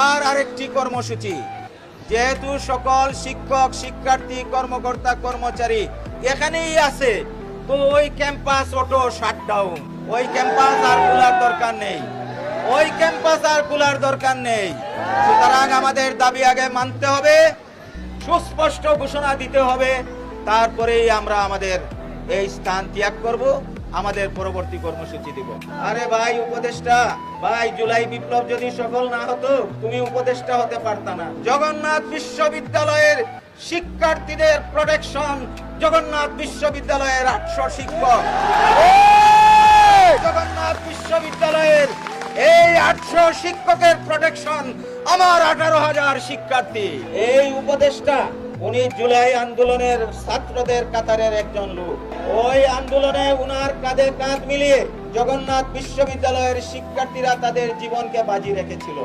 আর আরেকটি কর্মসূচি, যেহেতু সকল শিক্ষক শিক্ষার্থী কর্মকর্তা কর্মচারী এখানেই আছে, তো ওই ক্যাম্পাস অটো শাটডাউন, ওই ক্যাম্পাস আর খোলার দরকার নেই, ওই ক্যাম্পাস আর খোলার দরকার নেই। সুতরাং আমাদের দাবি আগে মানতে হবে, সুস্পষ্ট ঘোষণা দিতে হবে, তারপরেই আমরা আমাদের এই স্থান ত্যাগ করব, আমাদের পরবর্তী কর্মসূচি দিব। আরে ভাই উপদেষ্টা, ভাই জুলাই বিপ্লব যদি সফল না হতো তুমি উপদেষ্টা হতে পারতা না। জগন্নাথ বিশ্ববিদ্যালয়ের শিক্ষার্থীদের প্রোটেকশন, জগন্নাথ বিশ্ববিদ্যালয়ের 800 শিক্ষক, জগন্নাথ বিশ্ববিদ্যালয়ের এই 800 শিক্ষকের প্রোটেকশন, আমার 18,000 শিক্ষার্থী। এই উপদেষ্টা উনি জুলাই আন্দোলনের ছাত্রদের কাতারের একজন লোক। ওই আন্দোলনে উনার কাঁধে কাঁধ মিলিয়ে জগন্নাথ বিশ্ববিদ্যালয়ের শিক্ষার্থীরা তাদের জীবনকে বাজি রেখেছিল।